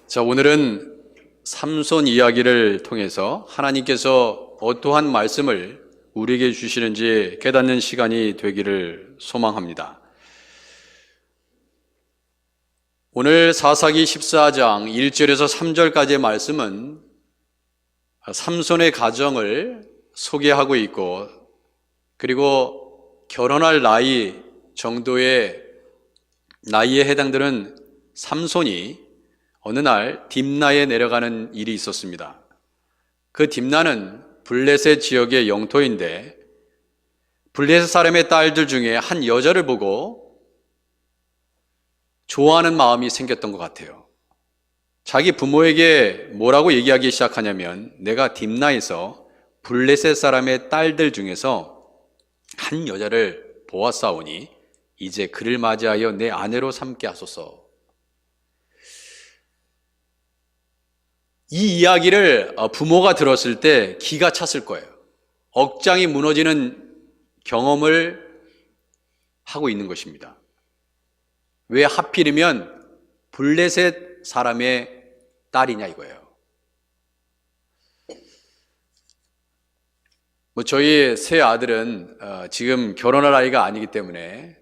자, 오늘은 삼손 이야기를 통해서 하나님께서 어떠한 말씀을 우리에게 주시는지 깨닫는 시간이 되기를 소망합니다. 오늘 사사기 14장 1절에서 3절까지의 말씀은 삼손의 가정을 소개하고 있고, 그리고 결혼할 나이 정도의 나이에 해당되는 삼손이 어느 날 딥나에 내려가는 일이 있었습니다. 그 딥나는 블레셋 지역의 영토인데, 블레셋 사람의 딸들 중에 한 여자를 보고 좋아하는 마음이 생겼던 것 같아요. 자기 부모에게 뭐라고 얘기하기 시작하냐면, 내가 딥나에서 블레셋 사람의 딸들 중에서 한 여자를 보았사오니 이제 그를 맞이하여 내 아내로 삼게 하소서. 이 이야기를 부모가 들었을 때 기가 찼을 거예요. 억장이 무너지는 경험을 하고 있는 것입니다. 왜 하필이면 블레셋 사람의 딸이냐 이거예요. 저희 세 아들은 지금 결혼할 나이가 아니기 때문에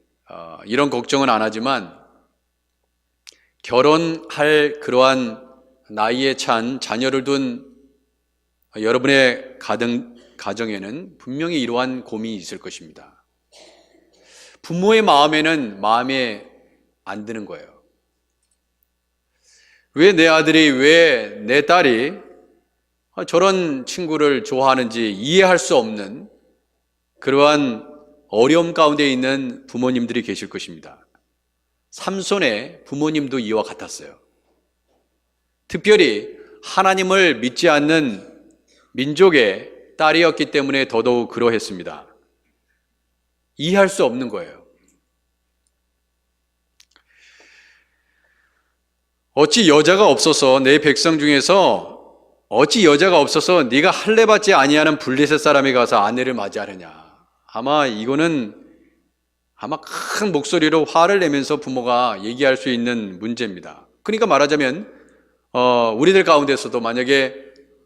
이런 걱정은 안 하지만, 결혼할 그러한 나이에 찬 자녀를 둔 여러분의 가정에는 분명히 이러한 고민이 있을 것입니다. 부모의 마음에 안 드는 거예요. 왜 내 아들이, 왜 내 딸이 저런 친구를 좋아하는지 이해할 수 없는 그러한 어려움 가운데 있는 부모님들이 계실 것입니다. 삼손의 부모님도 이와 같았어요. 특별히 하나님을 믿지 않는 민족의 딸이었기 때문에 더더욱 그러했습니다. 이해할 수 없는 거예요. 어찌 여자가 없어서, 내 백성 중에서 어찌 여자가 없어서 네가 할례받지 아니하는 블레셋 사람에 가서 아내를 맞이하느냐. 이거는 큰 목소리로 화를 내면서 부모가 얘기할 수 있는 문제입니다. 그러니까 말하자면 우리들 가운데서도 만약에,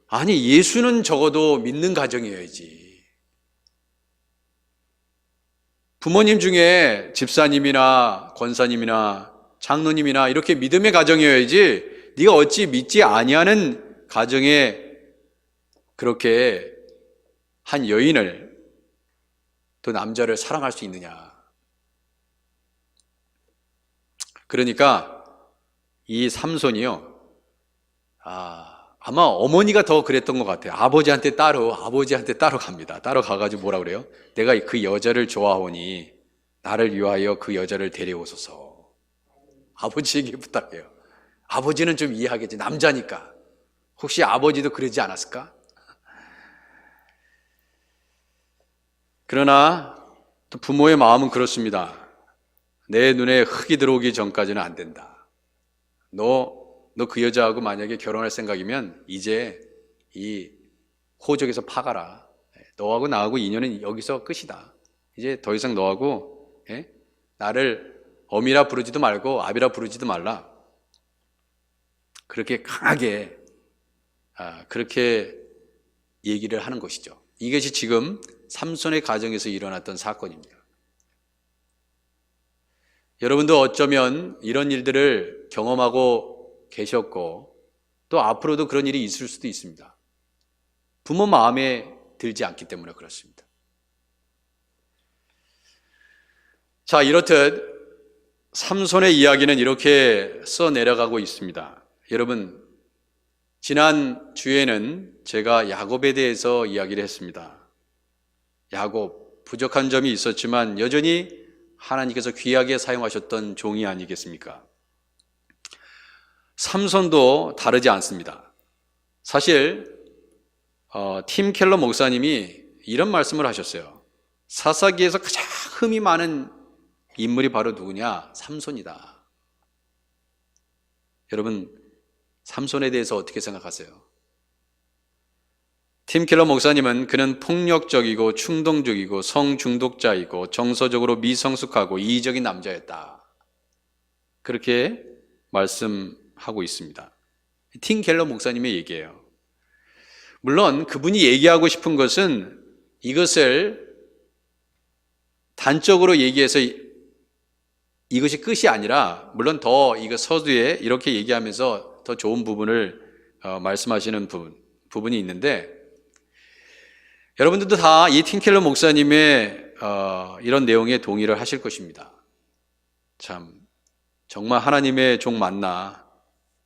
아니 예수는 적어도 믿는 가정이어야지, 부모님 중에 집사님이나 권사님이나 장로님이나 이렇게 믿음의 가정이어야지, 네가 어찌 믿지 아니하는 가정에 그렇게 한 여인을, 또 남자를 사랑할 수 있느냐. 그러니까 이 삼손이요, 아마 어머니가 더 그랬던 것 같아요. 아버지한테 따로 갑니다. 따로 가가지고 뭐라 그래요? 내가 그 여자를 좋아하오니 나를 위하여 그 여자를 데려오소서. 아버지에게 부탁해요. 아버지는 좀 이해하겠지, 남자니까. 혹시 아버지도 그러지 않았을까? 그러나 또 부모의 마음은 그렇습니다. 내 눈에 흙이 들어오기 전까지는 안 된다. 너 그 여자하고 만약에 결혼할 생각이면 이제 이 호적에서 파가라. 너하고 나하고 인연은 여기서 끝이다. 이제 더 이상 너하고 나를 어미라 부르지도 말고 아비라 부르지도 말라. 그렇게 강하게 그렇게 얘기를 하는 것이죠. 이것이 지금 삼손의 가정에서 일어났던 사건입니다. 여러분도 어쩌면 이런 일들을 경험하고 계셨고, 또 앞으로도 그런 일이 있을 수도 있습니다. 부모 마음에 들지 않기 때문에 그렇습니다. 자, 이렇듯 삼손의 이야기는 이렇게 써내려가고 있습니다. 여러분, 지난 주에는 제가 야곱에 대해서 이야기를 했습니다. 야곱, 부족한 점이 있었지만 여전히 하나님께서 귀하게 사용하셨던 종이 아니겠습니까? 삼손도 다르지 않습니다. 사실 팀 켈러 목사님이 이런 말씀을 하셨어요. 사사기에서 가장 흠이 많은 인물이 바로 누구냐? 삼손이다. 여러분, 삼손에 대해서 어떻게 생각하세요? 팀 켈러 목사님은 그는 폭력적이고 충동적이고 성중독자이고 정서적으로 미성숙하고 이의적인 남자였다. 그렇게 말씀하고 있습니다. 팀 켈러 목사님의 얘기예요. 물론 그분이 얘기하고 싶은 것은 이것을 단적으로 얘기해서 이것이 끝이 아니라, 물론 더 이거 서두에 이렇게 얘기하면서 더 좋은 부분을 말씀하시는 부분이 있는데, 여러분들도 다 이 팀 켈러 목사님의 이런 내용에 동의를 하실 것입니다. 참 정말 하나님의 종 맞나,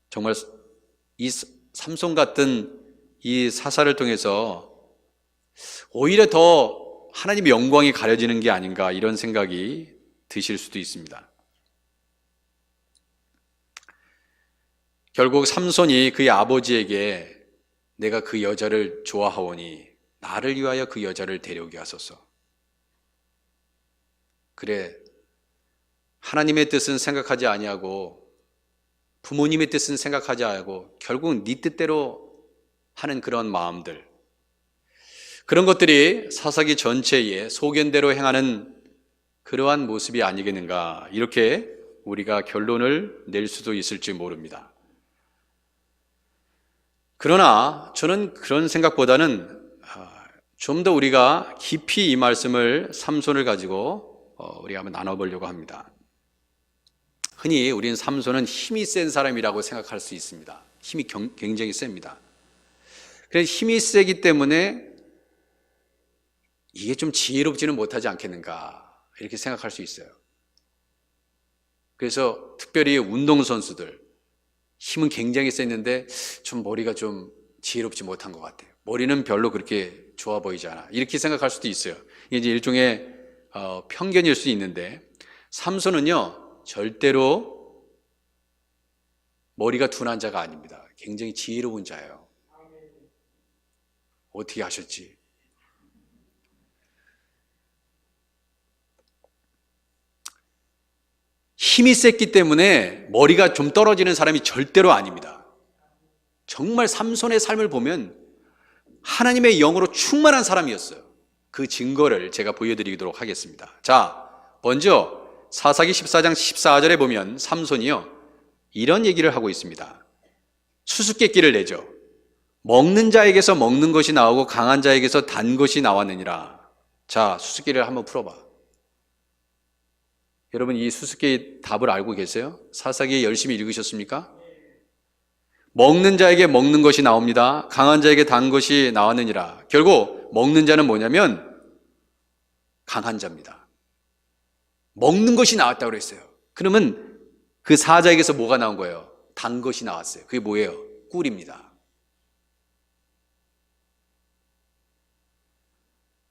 정말 이 삼손 같은 이 사사를 통해서 오히려 더 하나님의 영광이 가려지는 게 아닌가, 이런 생각이 드실 수도 있습니다. 결국 삼손이 그의 아버지에게 내가 그 여자를 좋아하오니 나를 위하여 그 여자를 데려오게 하소서. 그래, 하나님의 뜻은 생각하지 아니하고 부모님의 뜻은 생각하지 않고 결국 네 뜻대로 하는 그런 마음들, 그런 것들이 사사기 전체에 소견대로 행하는 그러한 모습이 아니겠는가, 이렇게 우리가 결론을 낼 수도 있을지 모릅니다. 그러나 저는 그런 생각보다는 좀 더 우리가 깊이 이 말씀을 삼손을 가지고 우리가 한번 나눠보려고 합니다. 흔히 우리는 삼손은 힘이 센 사람이라고 생각할 수 있습니다. 힘이 굉장히 셉니다. 그래서 힘이 세기 때문에 이게 좀 지혜롭지는 못하지 않겠는가, 이렇게 생각할 수 있어요. 그래서 특별히 운동선수들, 힘은 굉장히 셌는데 좀 머리가 좀 지혜롭지 못한 것 같아요. 머리는 별로 그렇게 좋아 보이지 않아, 이렇게 생각할 수도 있어요. 이게 이제 일종의 편견일 수 있는데, 삼손은요 절대로 머리가 둔한 자가 아닙니다. 굉장히 지혜로운 자예요. 어떻게 하셨지? 힘이 셌기 때문에 머리가 좀 떨어지는 사람이 절대로 아닙니다. 정말 삼손의 삶을 보면 하나님의 영으로 충만한 사람이었어요. 그 증거를 제가 보여드리도록 하겠습니다. 자, 먼저 사사기 14장 14절에 보면 삼손이요 이런 얘기를 하고 있습니다. 수수께끼를 내죠. 먹는 자에게서 먹는 것이 나오고 강한 자에게서 단 것이 나왔느니라. 자, 수수께끼를 한번 풀어봐. 여러분, 이 수수께끼 답을 알고 계세요? 사사기 열심히 읽으셨습니까? 먹는 자에게 먹는 것이 나옵니다. 강한 자에게 단 것이 나왔느니라. 결국 먹는 자는 뭐냐면 강한 자입니다. 먹는 것이 나왔다고 그랬어요. 그러면 그 사자에게서 뭐가 나온 거예요? 단 것이 나왔어요. 그게 뭐예요? 꿀입니다.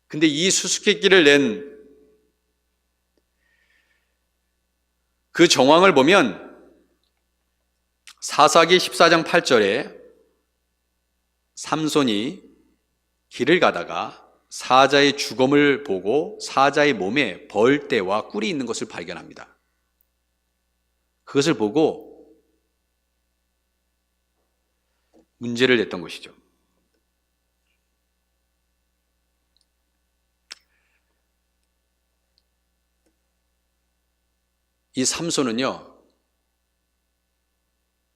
근데 이 수수께끼를 낸 그 정황을 보면 사사기 14장 8절에 삼손이 길을 가다가 사자의 죽음을 보고 사자의 몸에 벌떼와 꿀이 있는 것을 발견합니다. 그것을 보고 문제를 냈던 것이죠. 이 삼손은요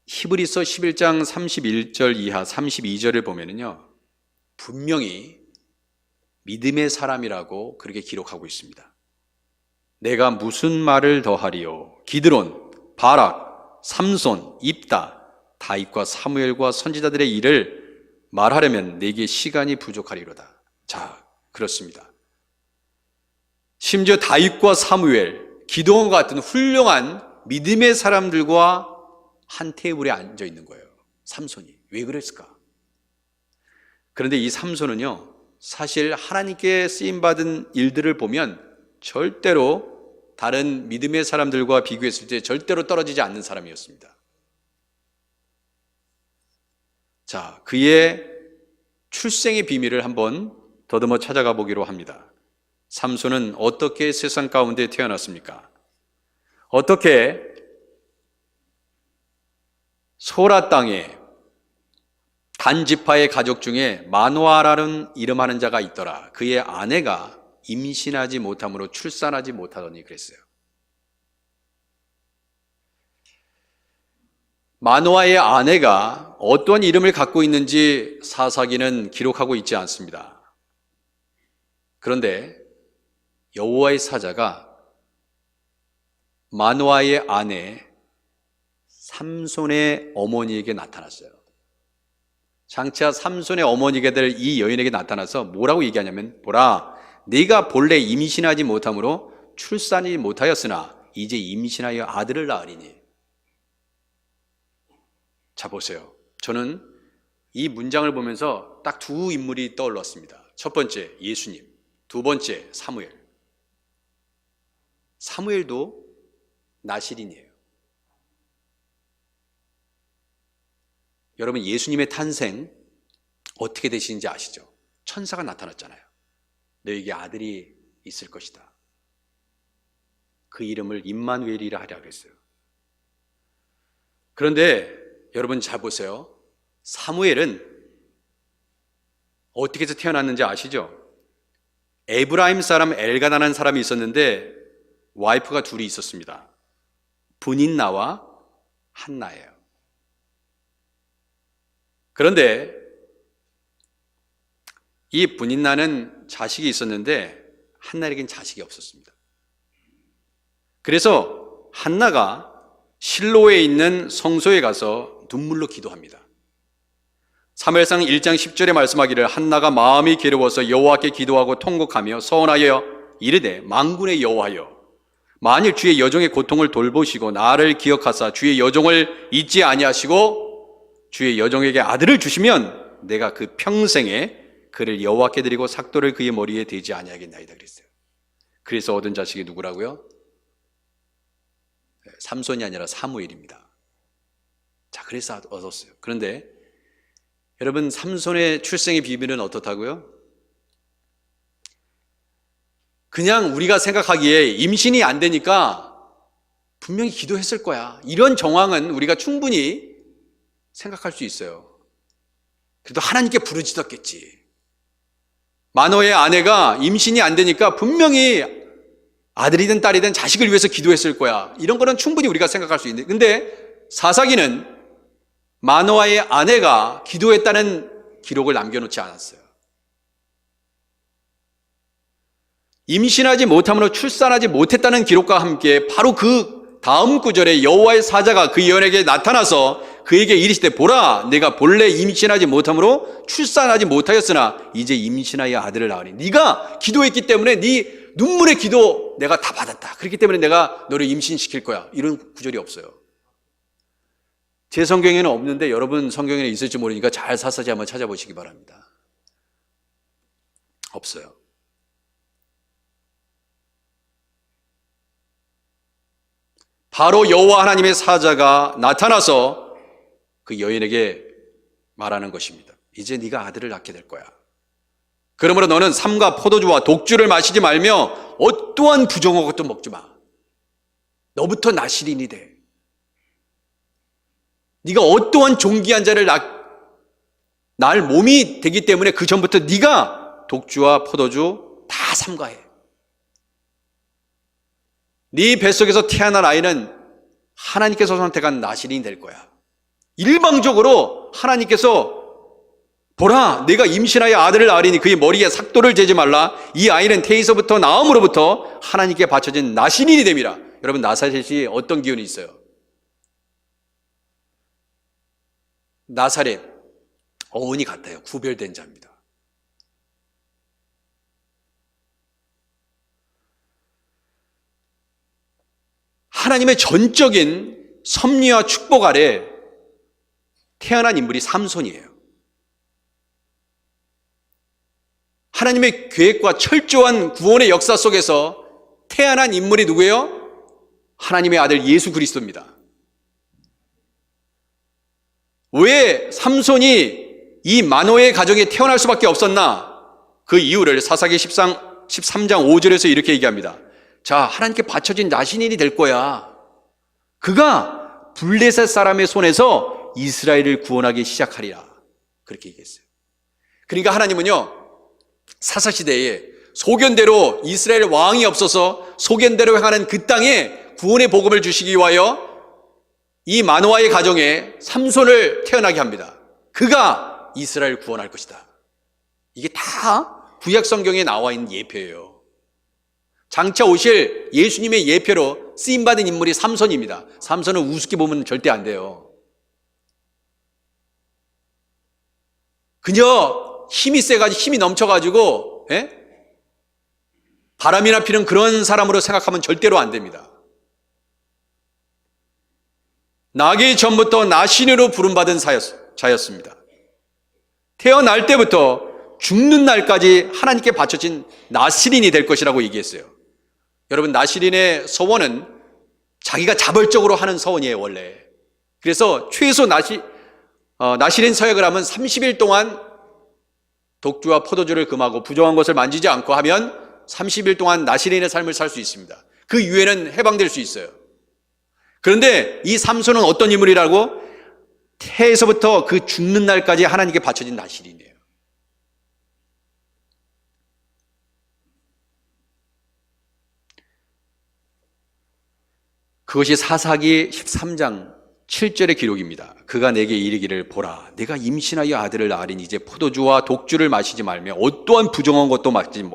히브리서 11장 31절 이하 32절을 보면은요 분명히 믿음의 사람이라고 그렇게 기록하고 있습니다. 내가 무슨 말을 더하리요? 기드론, 바락, 삼손, 입다, 다윗과 사무엘과 선지자들의 일을 말하려면 내게 시간이 부족하리로다. 자, 그렇습니다. 심지어 다윗과 사무엘, 기드온과 같은 훌륭한 믿음의 사람들과 한 테이블에 앉아 있는 거예요. 삼손이. 왜 그랬을까? 그런데 이 삼손은요 사실 하나님께 쓰임받은 일들을 보면 절대로 다른 믿음의 사람들과 비교했을 때 절대로 떨어지지 않는 사람이었습니다. 자, 그의 출생의 비밀을 한번 더듬어 찾아가 보기로 합니다. 삼손은 어떻게 세상 가운데 태어났습니까? 어떻게 소라 땅에 단 지파의 가족 중에 마노아라는 이름하는 자가 있더라. 그의 아내가 임신하지 못함으로 출산하지 못하더니 그랬어요. 마노아의 아내가 어떠한 이름을 갖고 있는지 사사기는 기록하고 있지 않습니다. 그런데 여호와의 사자가 마노아의 아내 삼손의 어머니에게 나타났어요. 장차 삼손의 어머니가 될 이 여인에게 나타나서 뭐라고 얘기하냐면, 보라, 네가 본래 임신하지 못함으로 출산이 못하였으나 이제 임신하여 아들을 낳으리니. 자, 보세요. 저는 이 문장을 보면서 딱 두 인물이 떠올랐습니다. 첫 번째 예수님, 두 번째 사무엘. 사무엘도 나실인이에요. 여러분, 예수님의 탄생 어떻게 되시는지 아시죠? 천사가 나타났잖아요. 너에게 아들이 있을 것이다. 그 이름을 임마누엘이라 하라 그랬어요. 그런데 여러분 잘 보세요. 사무엘은 어떻게 해서 태어났는지 아시죠? 에브라임 사람 엘가나라는 사람이 있었는데 와이프가 둘이 있었습니다. 분인나와 한나예요. 그런데 이 분인나는 자식이 있었는데 한나에겐 자식이 없었습니다. 그래서 한나가 실로에 있는 성소에 가서 눈물로 기도합니다. 사무엘상 1장 10절에 말씀하기를 한나가 마음이 괴로워서 여호와께 기도하고 통곡하며 서원하여 이르되 만군의 여호와여, 만일 주의 여종의 고통을 돌보시고 나를 기억하사 주의 여종을 잊지 아니하시고 주의 여종에게 아들을 주시면 내가 그 평생에 그를 여호와께 드리고 삭도를 그의 머리에 대지 아니하겠나이다 그랬어요. 그래서 얻은 자식이 누구라고요? 삼손이 아니라 사무엘입니다. 자, 그래서 얻었어요. 그런데 여러분, 삼손의 출생의 비밀은 어떻다고요? 그냥 우리가 생각하기에 임신이 안 되니까 분명히 기도했을 거야, 이런 정황은 우리가 충분히 생각할 수 있어요. 그래도 하나님께 부르짖었겠지. 마노아의 아내가 임신이 안 되니까 분명히 아들이든 딸이든 자식을 위해서 기도했을 거야, 이런 거는 충분히 우리가 생각할 수 있는데, 근데 사사기는 마노아의 아내가 기도했다는 기록을 남겨놓지 않았어요. 임신하지 못함으로 출산하지 못했다는 기록과 함께 바로 그 다음 구절에 여호와의 사자가 그 여인에게 나타나서 그에게 이르시되 보라, 내가 본래 임신하지 못함으로 출산하지 못하였으나 이제 임신하여 아들을 낳으니. 네가 기도했기 때문에 네 눈물의 기도 내가 다 받았다. 그렇기 때문에 내가 너를 임신시킬 거야. 이런 구절이 없어요. 제 성경에는 없는데 여러분 성경에는 있을지 모르니까 잘 사사지 한번 찾아보시기 바랍니다. 없어요. 바로 여호와 하나님의 사자가 나타나서 그 여인에게 말하는 것입니다. 이제 네가 아들을 낳게 될 거야. 그러므로 너는 삼과 포도주와 독주를 마시지 말며 어떠한 부정한 것도 먹지 마. 너부터 나실인이 돼. 네가 어떠한 존귀한 자를 낳을 몸이 되기 때문에 그 전부터 네가 독주와 포도주 다 삼가해. 네 뱃속에서 태어날 아이는 하나님께서 선택한 나실인이 될 거야. 일방적으로 하나님께서 보라, 내가 임신하여 아들을 낳으리니 그의 머리에 삭도를 재지 말라. 이 아이는 태에서부터 나음으로부터 하나님께 바쳐진 나실인이 됨이라. 여러분, 나사렛이 어떤 기운이 있어요? 나사렛, 어원이 같아요. 구별된 자입니다. 하나님의 전적인 섭리와 축복 아래 태어난 인물이 삼손이에요. 하나님의 계획과 철저한 구원의 역사 속에서 태어난 인물이 누구예요? 하나님의 아들 예수 그리스도입니다. 왜 삼손이 이 마노아의 가정에 태어날 수밖에 없었나? 그 이유를 사사기 13장 5절에서 이렇게 얘기합니다. 자, 하나님께 바쳐진 나신인이 될 거야. 그가 블레셋 사람의 손에서 이스라엘을 구원하기 시작하리라. 그렇게 얘기했어요. 그러니까 하나님은요, 사사시대에 소견대로 이스라엘 왕이 없어서 소견대로 행하는 그 땅에 구원의 복음을 주시기 위하여 이 마노아의 가정에 삼손을 태어나게 합니다. 그가 이스라엘을 구원할 것이다. 이게 다 구약 성경에 나와 있는 예표예요. 장차 오실 예수님의 예표로 쓰임받은 인물이 삼손입니다. 삼손을 우습게 보면 절대 안 돼요. 그저 힘이 세가지고 힘이 넘쳐가지고 바람이나 피는 그런 사람으로 생각하면 절대로 안 됩니다. 나기 전부터 나신으로 부름받은 자였습니다. 태어날 때부터 죽는 날까지 하나님께 바쳐진 나실인이 될 것이라고 얘기했어요. 여러분, 나실인의 서원은 자기가 자발적으로 하는 서원이에요, 원래. 그래서 최소 나실인 서약을 하면 30일 동안 독주와 포도주를 금하고 부정한 것을 만지지 않고 하면 30일 동안 나실인의 삶을 살 수 있습니다. 그 이후에는 해방될 수 있어요. 그런데 이 삼손은 어떤 인물이라고? 태에서부터 그 죽는 날까지 하나님께 바쳐진 나실인이에요. 그것이 사사기 13장 7절의 기록입니다. 그가 내게 이르기를 보라, 내가 임신하여 아들을 낳으리니 이제 포도주와 독주를 마시지 말며 어떠한 부정한 것도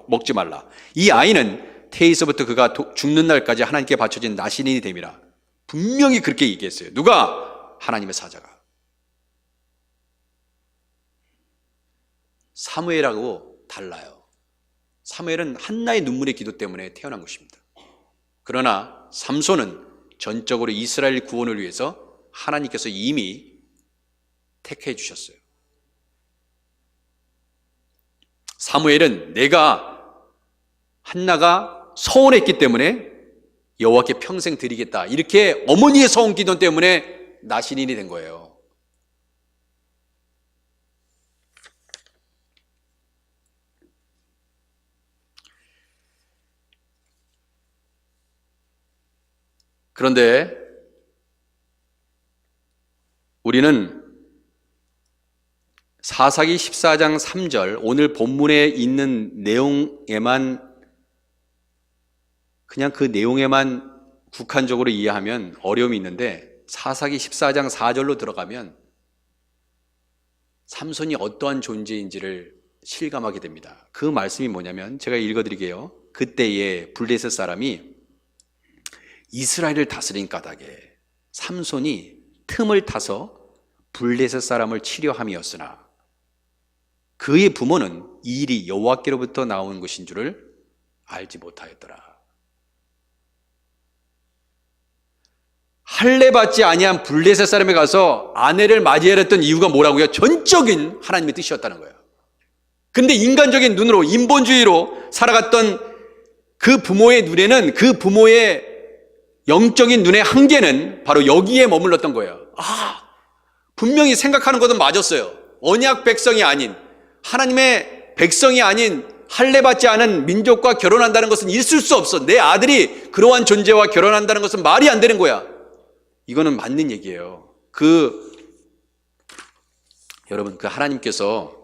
먹지 말라. 이 아이는 태에서부터 그가 죽는 날까지 하나님께 바쳐진 나실인이 됨이라. 분명히 그렇게 얘기했어요. 누가? 하나님의 사자가. 사무엘하고 달라요. 사무엘은 한나의 눈물의 기도 때문에 태어난 것입니다. 그러나 삼손은 전적으로 이스라엘 구원을 위해서 하나님께서 이미 택해 주셨어요. 사무엘은 내가 한나가 서원했기 때문에 여호와께 평생 드리겠다, 이렇게 어머니의 서원 기도 때문에 나신인이 된 거예요. 그런데 우리는 사사기 14장 3절 오늘 본문에 있는 내용에만, 그냥 그 내용에만 국한적으로 이해하면 어려움이 있는데, 사사기 14장 4절로 들어가면 삼손이 어떠한 존재인지를 실감하게 됩니다. 그 말씀이 뭐냐면, 제가 읽어드릴게요. 그때에 블레셋 사람이 이스라엘을 다스린 까닭에 삼손이 틈을 타서 블레셋 사람을 치려함이었으나 그의 부모는 이 일이 여호와께로부터 나온 것인 줄을 알지 못하였더라. 할례받지 아니한 블레셋 사람에 가서 아내를 맞이하려 했던 이유가 뭐라고요? 전적인 하나님의 뜻이었다는 거예요. 근데 인간적인 눈으로, 인본주의로 살아갔던 그 부모의 눈에는, 그 부모의 영적인 눈의 한계는 바로 여기에 머물렀던 거예요. 분명히 생각하는 것은 맞았어요. 언약 백성이 아닌, 하나님의 백성이 아닌 할례받지 않은 민족과 결혼한다는 것은 있을 수 없어. 내 아들이 그러한 존재와 결혼한다는 것은 말이 안 되는 거야. 이거는 맞는 얘기예요. 여러분, 하나님께서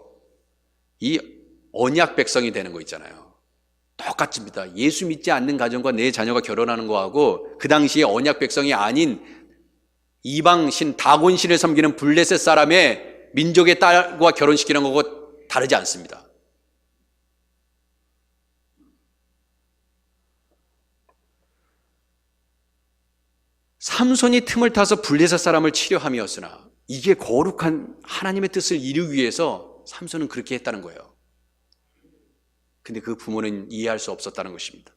이 언약 백성이 되는 거 있잖아요. 똑같습니다. 예수 믿지 않는 가정과 내 자녀가 결혼하는 거하고 그 당시에 언약 백성이 아닌 이방신, 다곤신을 섬기는 블레셋 사람의 민족의 딸과 결혼시키는 거고 다르지 않습니다. 삼손이 틈을 타서 블레셋 사람을 치려함이었으나 이게 거룩한 하나님의 뜻을 이루기 위해서 삼손은 그렇게 했다는 거예요. 근데 그 부모는 이해할 수 없었다는 것입니다.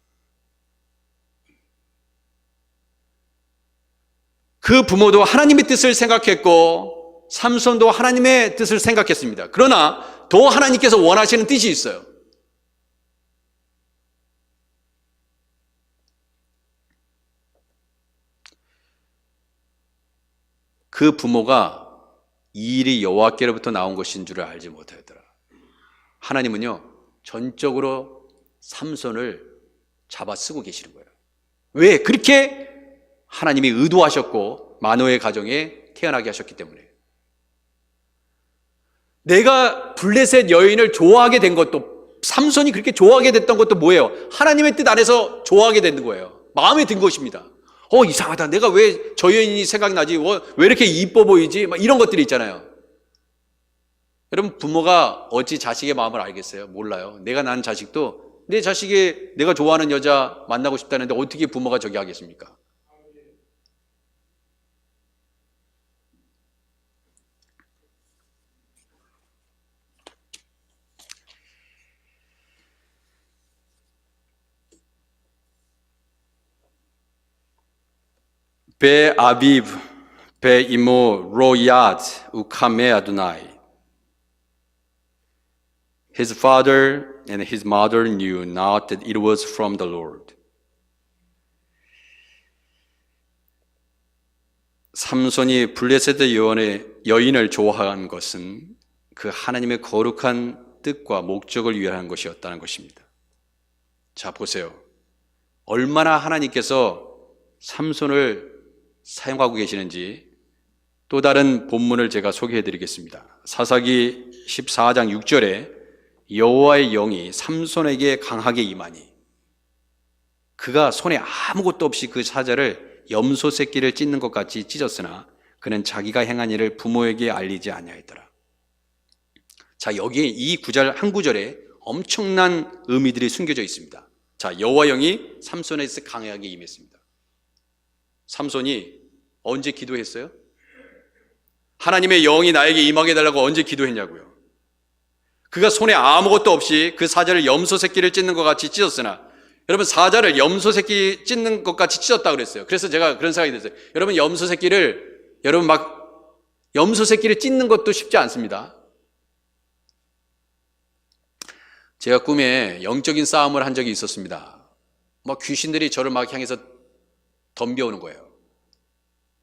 그 부모도 하나님의 뜻을 생각했고 삼손도 하나님의 뜻을 생각했습니다. 그러나 더 하나님께서 원하시는 뜻이 있어요. 그 부모가 이 일이 여호와께로부터 나온 것인 줄을 알지 못하였더라. 하나님은요, 전적으로 삼손을 잡아 쓰고 계시는 거예요. 왜? 그렇게 하나님이 의도하셨고 마노의 가정에 태어나게 하셨기 때문에. 내가 블레셋 여인을 좋아하게 된 것도, 삼손이 그렇게 좋아하게 됐던 것도 뭐예요? 하나님의 뜻 안에서 좋아하게 된 거예요. 마음에 든 것입니다. 이상하다. 내가 왜 저 여인이 생각나지? 왜 이렇게 이뻐 보이지? 막 이런 것들이 있잖아요. 여러분, 부모가 어찌 자식의 마음을 알겠어요? 몰라요. 내가 낳은 자식도 내 자식이 내가 좋아하는 여자 만나고 싶다는데 어떻게 부모가 저기 하겠습니까? 베아비브 베이모 로야드 우카메 아두나이. His father and his mother knew not that it was from the Lord. 삼손이 블레셋의 여인을 좋아한 것은 그 하나님의 거룩한 뜻과 목적을 위한 것이었다는 것입니다. 자, 보세요. 얼마나 하나님께서 삼손을 사용하고 계시는지 또 다른 본문을 제가 소개해 드리겠습니다. 사사기 14장 6절에 여호와의 영이 삼손에게 강하게 임하니 그가 손에 아무것도 없이 그 사자를 염소 새끼를 찢는 것 같이 찢었으나 그는 자기가 행한 일을 부모에게 알리지 아니하였더라. 자, 여기에 이 구절 한 구절에 엄청난 의미들이 숨겨져 있습니다. 자, 여호와 영이 삼손에게 강하게 임했습니다. 삼손이 언제 기도했어요? 하나님의 영이 나에게 임하게 해달라고 언제 기도했냐고요? 그가 손에 아무것도 없이 그 사자를 염소 새끼를 찢는 것 같이 찢었으나, 여러분, 사자를 염소 새끼 찢는 것 같이 찢었다고 그랬어요. 그래서 제가 그런 생각이 들었어요. 여러분, 염소 새끼를 찢는 것도 쉽지 않습니다. 제가 꿈에 영적인 싸움을 한 적이 있었습니다. 귀신들이 저를 막 향해서 덤벼오는 거예요.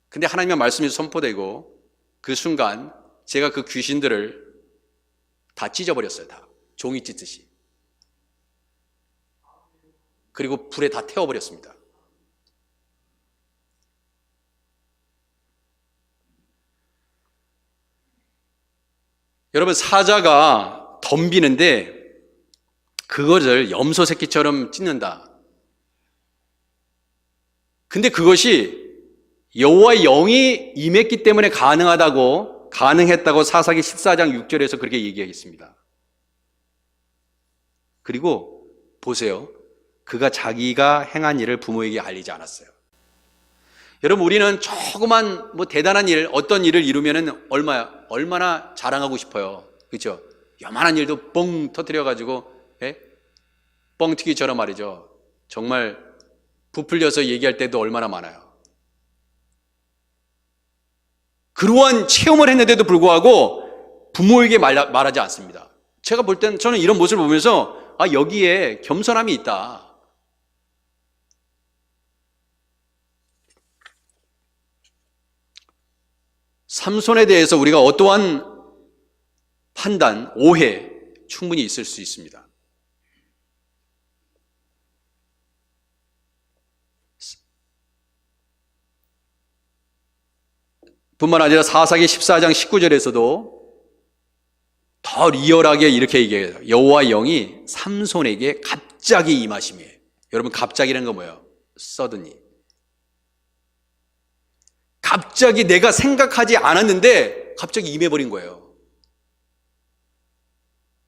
근데 하나님의 말씀이 선포되고 그 순간 제가 그 귀신들을 다 찢어버렸어요. 다 종이 찢듯이. 그리고 불에 다 태워버렸습니다. 여러분, 사자가 덤비는데 그것을 염소 새끼처럼 찢는다. 근데 그것이 여호와의 영이 임했기 때문에 가능했다고 사사기 14장 6절에서 그렇게 얘기하겠습니다. 그리고 보세요. 그가 자기가 행한 일을 부모에게 알리지 않았어요. 여러분, 우리는 조그만 대단한 일, 어떤 일을 이루면은 얼마나 자랑하고 싶어요. 그렇죠? 요만한 일도 뻥 터뜨려가지고 뻥튀기처럼 말이죠. 정말 부풀려서 얘기할 때도 얼마나 많아요. 그러한 체험을 했는데도 불구하고 부모에게 말하지 않습니다. 제가 볼 때는 저는 이런 모습을 보면서 여기에 겸손함이 있다. 삼손에 대해서 우리가 어떠한 판단, 오해 충분히 있을 수 있습니다. 뿐만 아니라 사사기 14장 19절에서도 더 리얼하게 이렇게 얘기해요. 여호와의 영이 삼손에게 갑자기 임하심이에요. 여러분, 갑자기라는 건 뭐예요? suddenly. 갑자기 내가 생각하지 않았는데 갑자기 임해버린 거예요.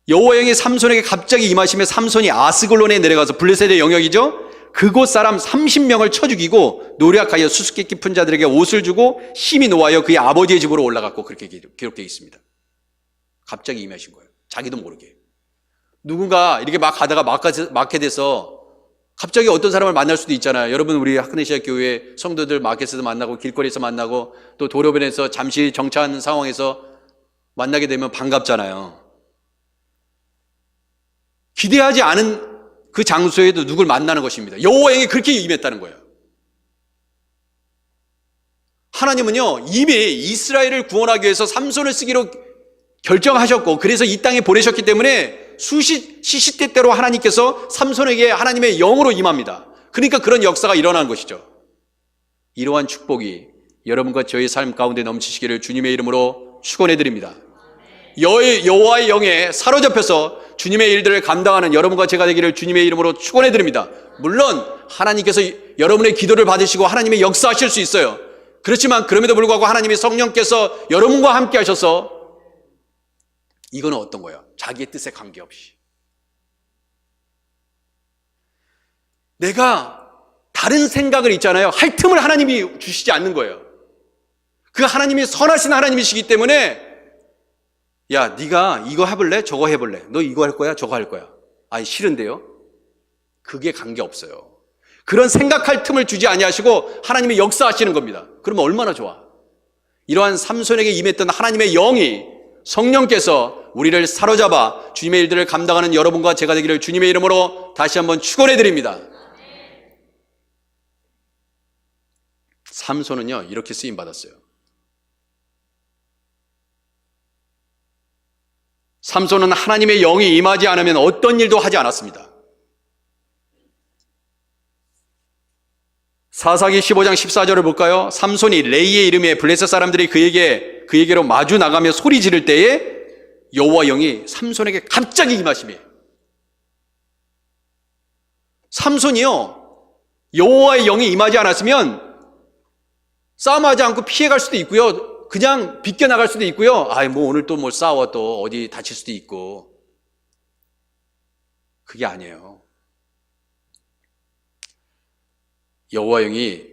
여호와의 영이 삼손에게 갑자기 임하심에 삼손이 아스글론에 내려가서 블레셋의 영역이죠. 그곳 사람 30명을 쳐 죽이고 노력하여 수수께 깊은 자들에게 옷을 주고 힘이 놓아여 그의 아버지의 집으로 올라갔고, 그렇게 기록되어 있습니다. 갑자기 임하신 거예요. 자기도 모르게. 누군가 이렇게 막 가다가 마켓에서 갑자기 어떤 사람을 만날 수도 있잖아요. 여러분, 우리 하크네시아 교회 성도들 마켓에서 만나고 길거리에서 만나고 또 도로변에서 잠시 정차하는 상황에서 만나게 되면 반갑잖아요. 기대하지 않은 그 장소에도 누굴 만나는 것입니다. 여호와의 영이 그렇게 임했다는 거예요. 하나님은요, 이미 이스라엘을 구원하기 위해서 삼손을 쓰기로 결정하셨고, 그래서 이 땅에 보내셨기 때문에 시시때때로 하나님께서 삼손에게 하나님의 영으로 임합니다. 그러니까 그런 역사가 일어난 것이죠. 이러한 축복이 여러분과 저의 삶 가운데 넘치시기를 주님의 이름으로 축원해 드립니다. 여호와의 영에 사로잡혀서 주님의 일들을 감당하는 여러분과 제가 되기를 주님의 이름으로 축원해 드립니다. 물론 하나님께서 여러분의 기도를 받으시고 하나님의 역사하실 수 있어요. 그렇지만 그럼에도 불구하고 하나님의 성령께서 여러분과 함께 하셔서 이거는 어떤 거예요? 자기의 뜻에 관계없이 내가 다른 생각을 있잖아요. 할 틈을 하나님이 주시지 않는 거예요. 그 하나님이 선하신 하나님이시기 때문에 야, 네가 이거 해볼래? 저거 해볼래? 너 이거 할 거야? 저거 할 거야? 아니 싫은데요? 그게 관계없어요. 그런 생각할 틈을 주지 아니하시고 하나님이 역사하시는 겁니다. 그러면 얼마나 좋아. 이러한 삼손에게 임했던 하나님의 영이 성령께서 우리를 사로잡아 주님의 일들을 감당하는 여러분과 제가 되기를 주님의 이름으로 다시 한번 축원해 드립니다. 삼손은요 이렇게 쓰임 받았어요. 삼손은 하나님의 영이 임하지 않으면 어떤 일도 하지 않았습니다. 사사기 15장 14절을 볼까요? 삼손이 레이의 이름에 블레셋 사람들이 그에게로 마주 나가며 소리 지를 때에 여호와 영이 삼손에게 갑자기 임하심이에요. 삼손이요 여호와의 영이 임하지 않았으면 싸움하지 않고 피해갈 수도 있고요, 그냥 비껴나갈 수도 있고요. 뭐 오늘 또 뭐 싸워 또 어디 다칠 수도 있고. 그게 아니에요. 여호와 영이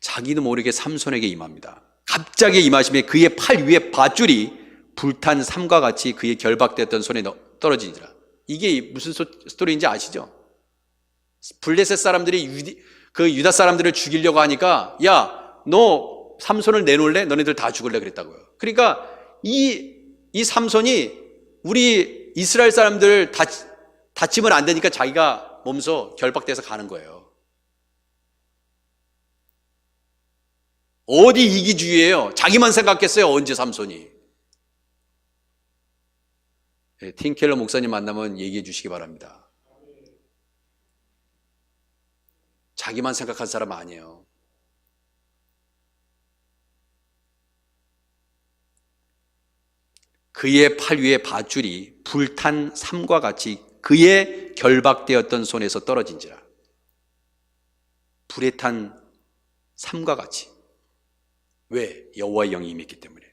자기도 모르게 삼손에게 임합니다. 갑자기 임하심에 그의 팔 위에 밧줄이 불탄 삼과 같이 그의 결박되었던 손에 떨어지니라. 이게 무슨 스토리인지 아시죠? 블레셋 사람들이 그 유다 사람들을 죽이려고 하니까 야, 너 삼손을 내놓을래? 너네들 다 죽을래? 그랬다고요. 그러니까 이 삼손이 우리 이스라엘 사람들 다치면 안 되니까 자기가 몸소 결박돼서 가는 거예요. 어디 이기주의예요? 자기만 생각했어요. 언제 삼손이. 팀켈러 목사님 만나면 얘기해 주시기 바랍니다. 자기만 생각한 사람 아니에요. 그의 팔 위에 밧줄이 불탄 삼과 같이 그의 결박되었던 손에서 떨어진지라. 불에 탄 삼과 같이. 왜? 여호와의 영이 임했기 때문에.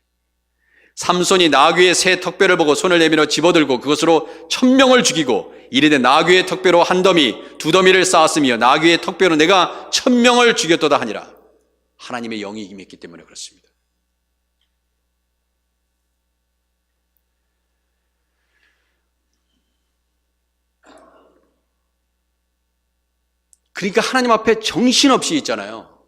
삼손이 나귀의 새 턱뼈를 보고 손을 내밀어 집어들고 그것으로 1000명을 죽이고 이르되 나귀의 턱뼈로 한 더미 두 더미를 쌓았으며 나귀의 턱뼈로 내가 1000명을 죽였도다 하니라. 하나님의 영이 임했기 때문에 그렇습니다. 그러니까 하나님 앞에 정신없이 있잖아요.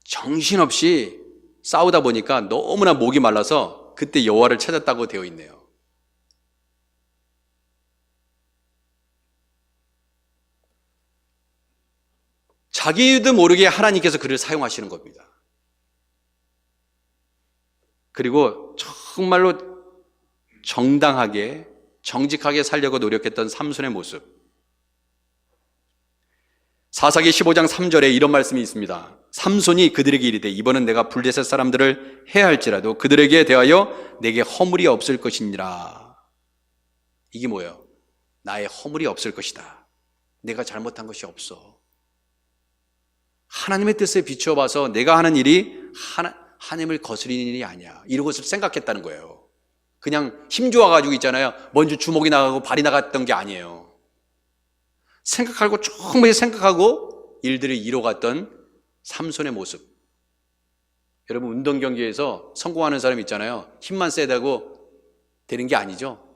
정신없이 싸우다 보니까 너무나 목이 말라서 그때 여호와를 찾았다고 되어 있네요. 자기도 모르게 하나님께서 그를 사용하시는 겁니다. 그리고 정말로 정당하게 정직하게 살려고 노력했던 삼손의 모습. 사사기 15장 3절에 이런 말씀이 있습니다. 삼손이 그들에게 이르되 이번은 내가 블레셋 사람들을 해할지라도 그들에게 대하여 내게 허물이 없을 것이니라. 이게 뭐예요? 나의 허물이 없을 것이다. 내가 잘못한 것이 없어. 하나님의 뜻에 비추어 봐서 내가 하는 일이 하나님을 거스리는 일이 아니야. 이런 것을 생각했다는 거예요. 그냥 힘 좋아가지고 있잖아요. 먼저 주먹이 나가고 발이 나갔던 게 아니에요. 생각하고 충분히 생각하고 일들을 이뤄갔던 삼손의 모습. 여러분 운동 경기에서 성공하는 사람 있잖아요. 힘만 세다고 되는 게 아니죠.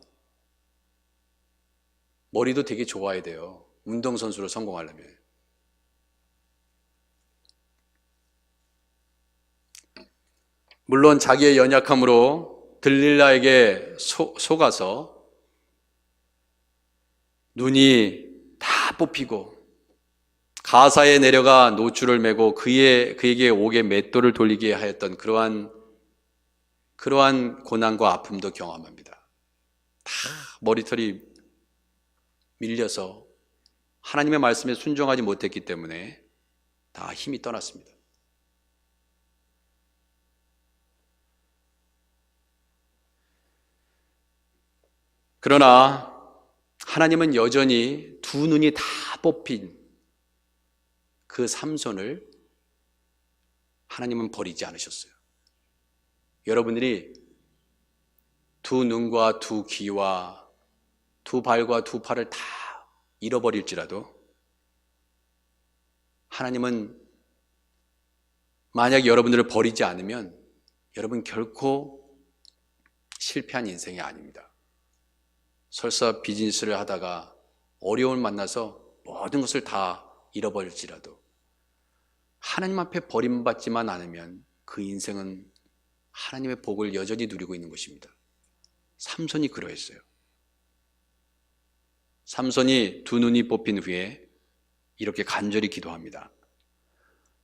머리도 되게 좋아야 돼요. 운동선수로 성공하려면. 물론 자기의 연약함으로 들릴라에게 속아서 눈이 다 뽑히고 가사에 내려가 노줄을 메고 그에게 옥에 맷돌을 돌리게 하였던 그러한 고난과 아픔도 경험합니다. 다 머리털이 밀려서 하나님의 말씀에 순종하지 못했기 때문에 다 힘이 떠났습니다. 그러나 하나님은 여전히 두 눈이 다 뽑힌 그 삼손을 하나님은 버리지 않으셨어요. 여러분들이 두 눈과 두 귀와 두 발과 두 팔을 다 잃어버릴지라도 하나님은 만약 여러분들을 버리지 않으면 여러분 결코 실패한 인생이 아닙니다. 설사 비즈니스를 하다가 어려움을 만나서 모든 것을 다 잃어버릴지라도 하나님 앞에 버림받지만 않으면 그 인생은 하나님의 복을 여전히 누리고 있는 것입니다. 삼손이 그러했어요. 삼손이 두 눈이 뽑힌 후에 이렇게 간절히 기도합니다.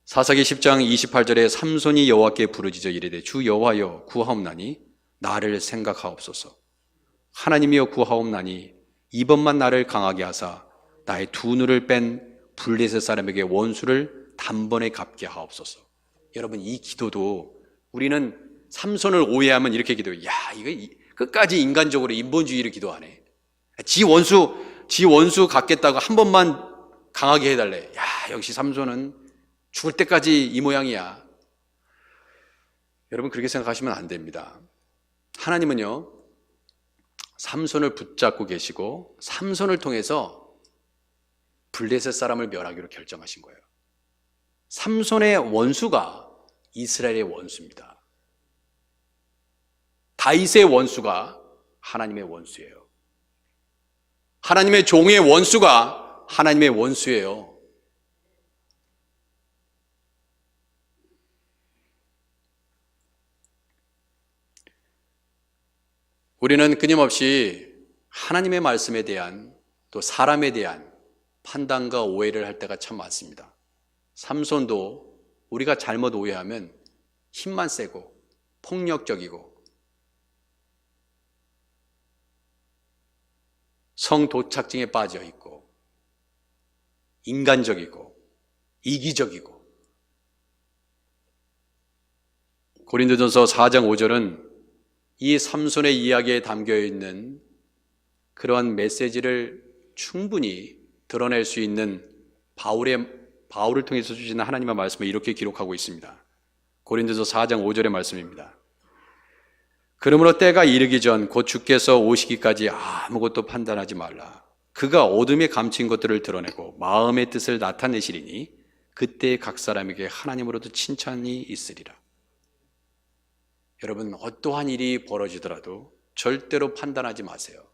사사기 10장 28절에 삼손이 여호와께 부르짖어 이르되 주 여호와여 구하옵나니 나를 생각하옵소서. 하나님이여 구하옵나니 이번만 나를 강하게 하사 나의 두 눈을 뺀 블레셋 사람에게 원수를 단번에 갚게 하옵소서. 여러분 이 기도도 우리는 삼손을 오해하면 이렇게 기도해요. 야 이거 끝까지 인간적으로 인본주의를 기도하네. 지 원수 갚겠다고 한 번만 강하게 해달래. 야 역시 삼손은 죽을 때까지 이 모양이야. 여러분 그렇게 생각하시면 안 됩니다. 하나님은요 삼손을 붙잡고 계시고 삼손을 통해서 블레셋 사람을 멸하기로 결정하신 거예요. 삼손의 원수가 이스라엘의 원수입니다. 다윗의 원수가 하나님의 원수예요. 하나님의 종의 원수가 하나님의 원수예요. 우리는 끊임없이 하나님의 말씀에 대한 또 사람에 대한 판단과 오해를 할 때가 참 많습니다. 삼손도 우리가 잘못 오해하면 힘만 세고 폭력적이고 성도착증에 빠져 있고 인간적이고 이기적이고 고린도전서 4장 5절은 이 삼손의 이야기에 담겨있는 그러한 메시지를 충분히 드러낼 수 있는 바울을 통해서 주시는 하나님의 말씀을 이렇게 기록하고 있습니다. 고린도서 4장 5절의 말씀입니다. 그러므로 때가 이르기 전 곧 주께서 오시기까지 아무것도 판단하지 말라. 그가 어둠에 감춘 것들을 드러내고 마음의 뜻을 나타내시리니 그때 각 사람에게 하나님으로부터 칭찬이 있으리라. 여러분 어떠한 일이 벌어지더라도 절대로 판단하지 마세요.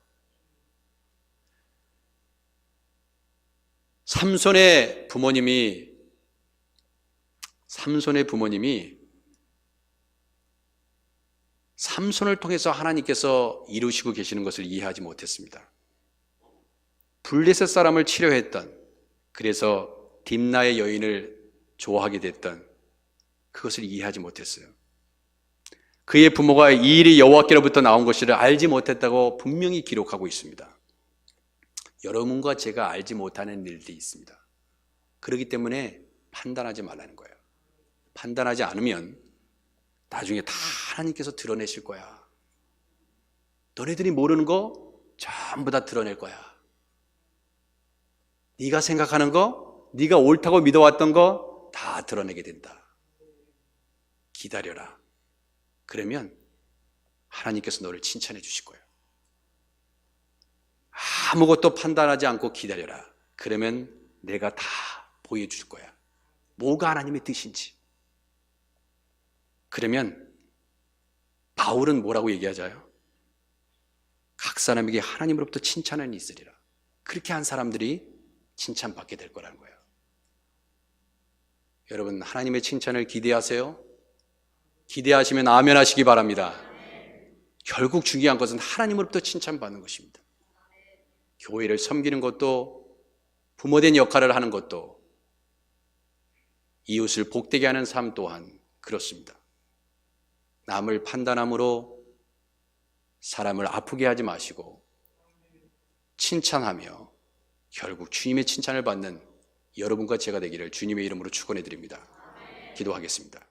삼손의 부모님이 삼손을 통해서 하나님께서 이루시고 계시는 것을 이해하지 못했습니다. 블레셋 사람을 치료했던, 그래서 딥나의 여인을 좋아하게 됐던 그것을 이해하지 못했어요. 그의 부모가 이 일이 여호와께로부터 나온 것을 알지 못했다고 분명히 기록하고 있습니다. 여러분과 제가 알지 못하는 일들이 있습니다. 그렇기 때문에 판단하지 말라는 거예요. 판단하지 않으면 나중에 다 하나님께서 드러내실 거야. 너네들이 모르는 거 전부 다 드러낼 거야. 네가 생각하는 거, 네가 옳다고 믿어왔던 거 다 드러내게 된다. 기다려라. 그러면 하나님께서 너를 칭찬해 주실 거예요. 아무것도 판단하지 않고 기다려라. 그러면 내가 다 보여줄 거야. 뭐가 하나님의 뜻인지. 그러면 바울은 뭐라고 얘기하자요? 각 사람에게 하나님으로부터 칭찬은 있으리라. 그렇게 한 사람들이 칭찬받게 될 거라는 거예요. 여러분 하나님의 칭찬을 기대하세요. 기대하시면 아멘 하시기 바랍니다. 결국 중요한 것은 하나님으로부터 칭찬받는 것입니다. 교회를 섬기는 것도 부모된 역할을 하는 것도 이웃을 복되게 하는 삶 또한 그렇습니다. 남을 판단함으로 사람을 아프게 하지 마시고 칭찬하며 결국 주님의 칭찬을 받는 여러분과 제가 되기를 주님의 이름으로 축원해 드립니다. 기도하겠습니다.